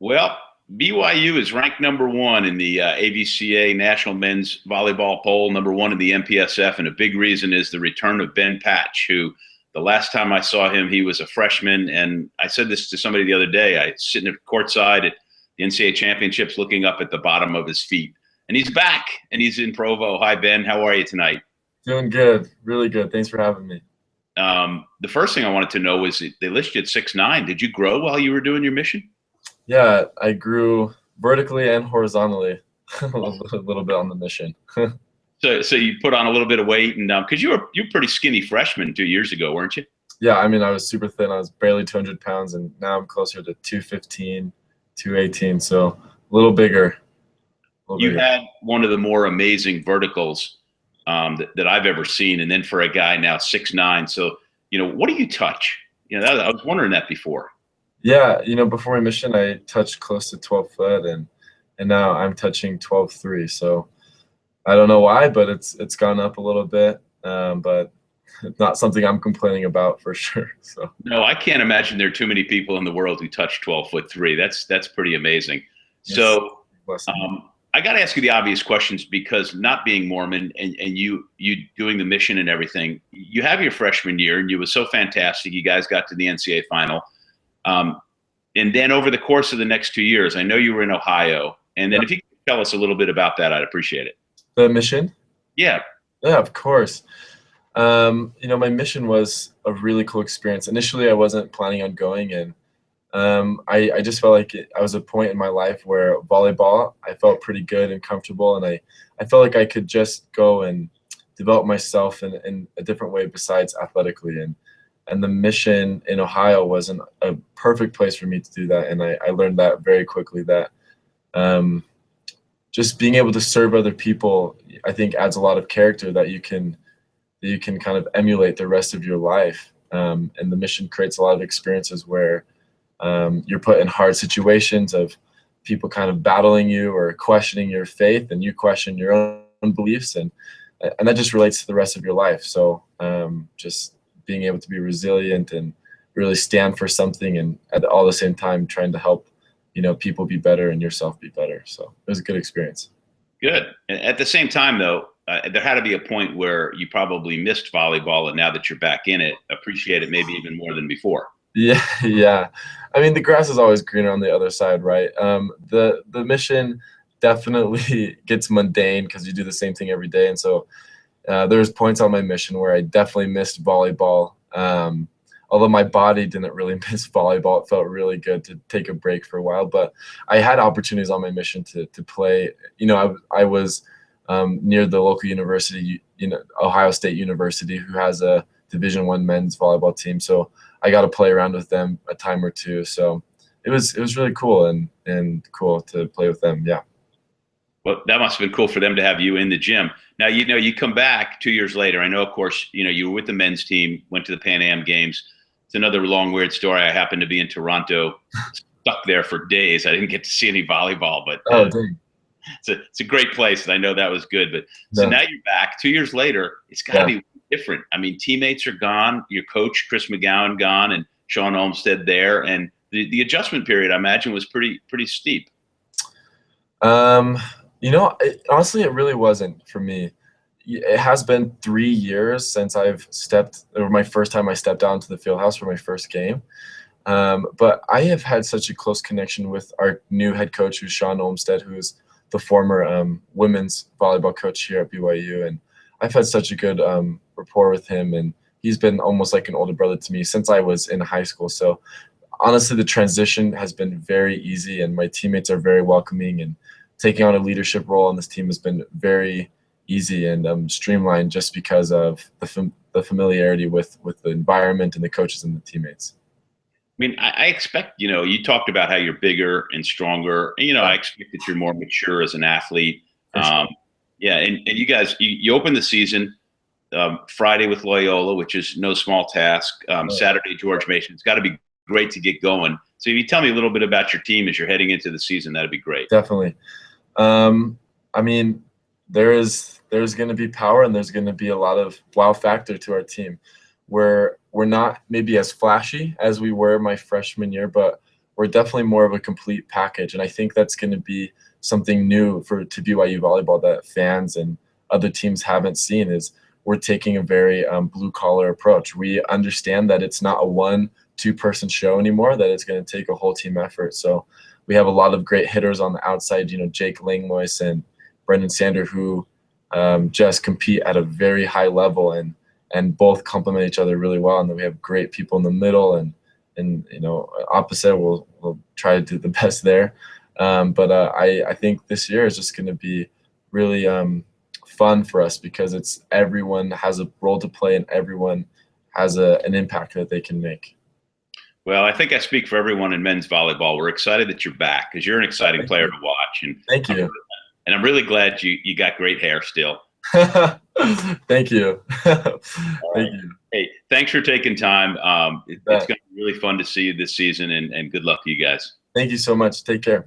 Well, BYU is ranked number one in the AVCA National Men's Volleyball Poll, number one in the MPSF, and a big reason is the return of Ben Patch, who the last time I saw him, he was a freshman. And I said this to somebody the other day. I was sitting at courtside at the NCAA championships looking up at the bottom of his feet. And he's back, and he's in Provo. Hi, Ben. How are you tonight? Doing good, really good. Thanks for having me. The first thing I wanted to know was they listed you at 6'9". Did you grow while you were doing your mission? Yeah, I grew vertically and horizontally a little bit on the mission. So you put on a little bit of weight, and because you were pretty skinny freshman 2 years ago, weren't you? Yeah, I mean, I was super thin. I was barely 200 pounds, and now I'm closer to 215, 218. So a little bigger. A little You bigger. had one of the more amazing verticals that I've ever seen, and then for a guy now 6'9". So what do you touch? I was wondering that before. Yeah, before my mission, I touched close to 12 foot, and now I'm touching 12.3. So I don't know why, but it's gone up a little bit. But it's not something I'm complaining about for sure. So No, I can't imagine there are too many people in the world who touch 12'3". That's pretty amazing. it's So less than me. I got to ask you the obvious questions because not being Mormon and you doing the mission and everything, you have your freshman year and you was so fantastic. You guys got to the NCAA final. Um, and then over the course of the next 2 years, I know you were in Ohio. And then Yeah. if you could tell us a little bit about that, I'd appreciate it. The mission? Yeah. Yeah, of course. My mission was a really cool experience. Initially, I wasn't planning on going, and I just felt like I was at a point in my life where volleyball, I felt pretty good and comfortable, and I felt like I could just go and develop myself in a different way besides athletically. And the mission in Ohio was a perfect place for me to do that, and I learned that very quickly that um, just being able to serve other people, I think, adds a lot of character that you can kind of emulate the rest of your life. And the mission creates a lot of experiences where you're put in hard situations of people kind of battling you or questioning your faith, and you question your own beliefs, and that just relates to the rest of your life. So just being able to be resilient and really stand for something, and at all the same time trying to help people be better and yourself be better. So it was a good experience. Good. At the same time, though, there had to be a point where you probably missed volleyball, and now that you're back in it, appreciate it maybe even more than before. Yeah, yeah. I mean, the grass is always greener on the other side, right? The mission definitely gets mundane because you do the same thing every day, and so there's points on my mission where I definitely missed volleyball. Although my body didn't really miss volleyball, it felt really good to take a break for a while. But I had opportunities on my mission to play. I was near the local university, Ohio State University, who has a Division I men's volleyball team. So I got to play around with them a time or two. So it was really cool and cool to play with them. Yeah. Well, that must have been cool for them to have you in the gym. Now, you come back 2 years later. I know, of course, you were with the men's team, went to the Pan Am Games. It's another long, weird story. I happened to be in Toronto, stuck there for days. I didn't get to see any volleyball, but Oh, dang. it's a great place, and I know that was good. But so Yeah. now you're back 2 years later. It's got to Yeah. be different. I mean, teammates are gone. Your coach, Chris McGowan, gone, and Sean Olmstead there. And the adjustment period, I imagine, was pretty steep. Um, Honestly, it really wasn't for me. It has been 3 years since my first time I stepped out into the field house for my first game. But I have had such a close connection with our new head coach, who's Sean Olmstead, who's the former women's volleyball coach here at BYU. And I've had such a good rapport with him, and he's been almost like an older brother to me since I was in high school. So honestly, the transition has been very easy, and my teammates are very welcoming, and taking on a leadership role on this team has been very easy and streamlined just because of the familiarity with the environment and the coaches and the teammates. I mean, I expect, you talked about how you're bigger and stronger. And, I expect that you're more mature as an athlete. For sure. Yeah, and you guys, you opened the season Friday with Loyola, which is no small task. Saturday, George Mason. It's got to be great to get going. So if you tell me a little bit about your team as you're heading into the season, that'd be great. Definitely. I mean, there's going to be power, and there's going to be a lot of wow factor to our team. We're not maybe as flashy as we were my freshman year, but we're definitely more of a complete package. And I think that's going to be something new to BYU volleyball that fans and other teams haven't seen, is we're taking a very blue collar approach. We understand that it's not a 1-2 person show anymore, that it's going to take a whole team effort. So we have a lot of great hitters on the outside, Jake Langlois and Brendan Sander, who just compete at a very high level and both complement each other really well. And then we have great people in the middle and opposite. We'll try to do the best there. But I think this year is just going to be really fun for us, because everyone has a role to play and everyone has an impact that they can make. Well, I think I speak for everyone in men's volleyball. We're excited that you're back, because you're an exciting player to watch. And thank you. I'm really glad you got great hair still. Thank you. Thank you. Hey, thanks for taking time. It's going to be really fun to see you this season, and good luck to you guys. Thank you so much. Take care.